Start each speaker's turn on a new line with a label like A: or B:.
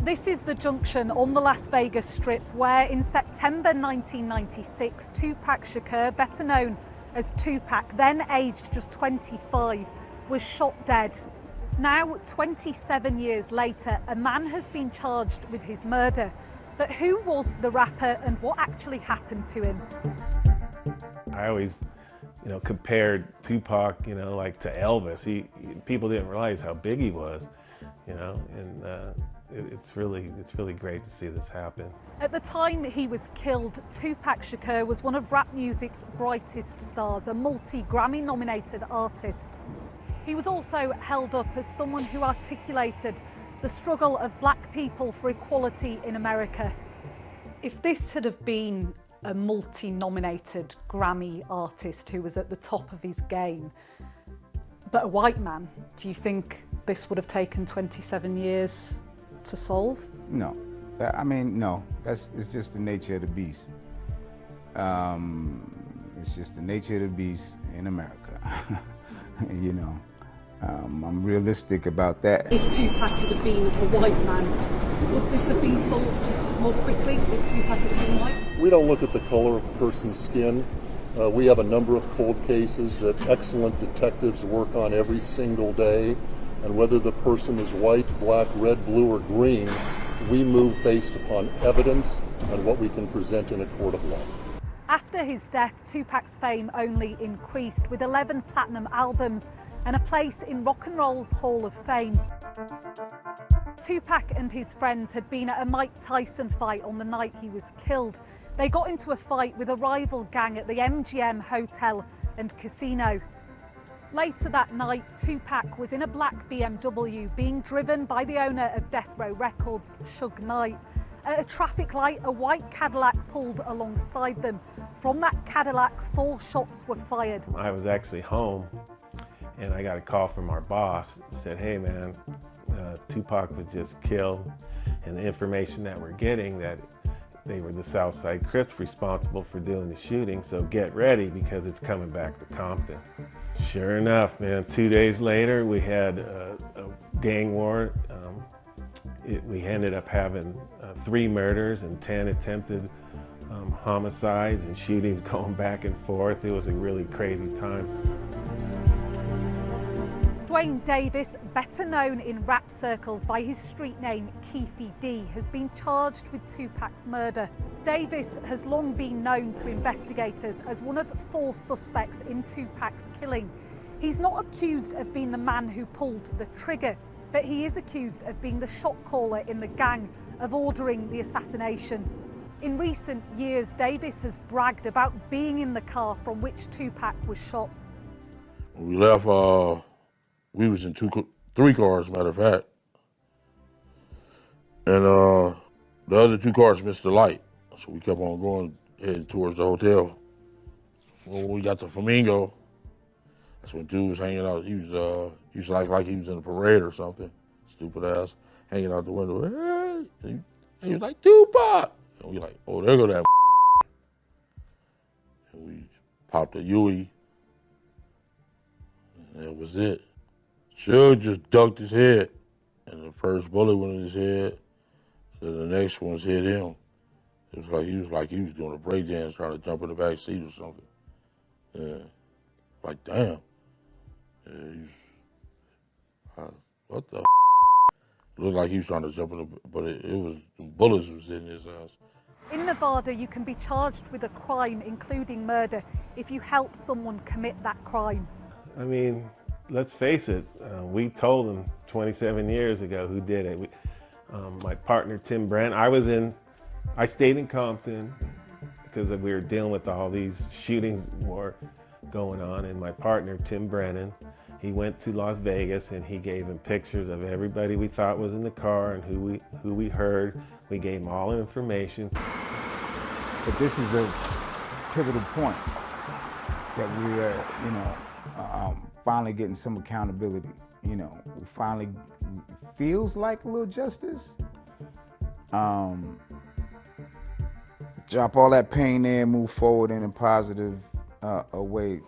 A: This is the junction on the Las Vegas Strip where in September 1996, Tupac Shakur, better known as Tupac, then aged just 25, was shot dead. Now, 27 years later, a man has been charged with his murder. But who was the rapper and what actually happened to him?
B: I always, compared Tupac, like to Elvis. People didn't realize how big he was, and it's really great to see this happen.
A: At the time he was killed, Tupac Shakur was one of rap music's brightest stars, a multi-Grammy-nominated artist. He was also held up as someone who articulated the struggle of black people for equality in America. If this had have been a multi-nominated Grammy artist who was at the top of his game, but a white man, do you think this would have taken 27 years to solve?
C: No. No. It's just the nature of the beast. It's just the nature of the beast in America. I'm realistic about that.
A: If Tupac had been a white man, would this have been solved more quickly if Tupac had been white?
D: We don't look at the color of a person's skin. We have a number of cold cases that excellent detectives work on every single day. And whether the person is white, black, red, blue, or green, we move based upon evidence and what we can present in a court of law.
A: After his death, Tupac's fame only increased, with 11 platinum albums and a place in rock and roll's Hall of Fame. Tupac and his friends had been at a Mike Tyson fight on the night he was killed. They got into a fight with a rival gang at the MGM Hotel and Casino. Later that night, Tupac was in a black BMW being driven by the owner of Death Row Records, Suge Knight. At a traffic light, a white Cadillac pulled alongside them. From that Cadillac, 4 shots were fired.
B: I was actually home and I got a call from our boss. Said, hey man, Tupac was just killed, and the information that we're getting that they were the Southside Crips responsible for doing the shooting, so get ready because it's coming back to Compton. Sure enough, man, 2 days later we had a gang war. We ended up having 3 murders and 10 attempted homicides and shootings going back and forth. It was a really crazy time.
A: Duane Davis, better known in rap circles by his street name Keffe D, has been charged with Tupac's murder. Davis has long been known to investigators as one of 4 suspects in Tupac's killing. He's not accused of being the man who pulled the trigger, but he is accused of being the shot caller in the gang, of ordering the assassination. In recent years, Davis has bragged about being in the car from which Tupac was shot.
E: When we left, we was in 3 cars, matter of fact. And the other 2 cars missed the light. So we kept on going, heading towards the hotel. When we got to Flamingo, that's when dude was hanging out. He was like he was in a parade or something. Stupid ass, hanging out the window. Hey! And he was like, Tupac! And we like, oh, there go that. And we popped a Huey. And that was it. Suge just ducked his head. And the first bullet went in his head. Then the next one's hit him. It was like he was doing a break dance trying to jump in the back seat or something. Yeah. Like, damn. Yeah, what the Looked like he was trying to jump in the, but it was, bullets was in his ass.
A: In Nevada, you can be charged with a crime, including murder, if you help someone commit that crime.
B: I mean, let's face it, we told them 27 years ago who did it. My partner, Tim Brent, I stayed in Compton because we were dealing with all these shootings war going on, and my partner, Tim Brennan, he went to Las Vegas and he gave him pictures of everybody we thought was in the car and who we heard. We gave him all the information.
C: But this is a pivotal point that we are, finally getting some accountability. We finally feels like a little justice. Drop all that pain there, move forward in a positive way.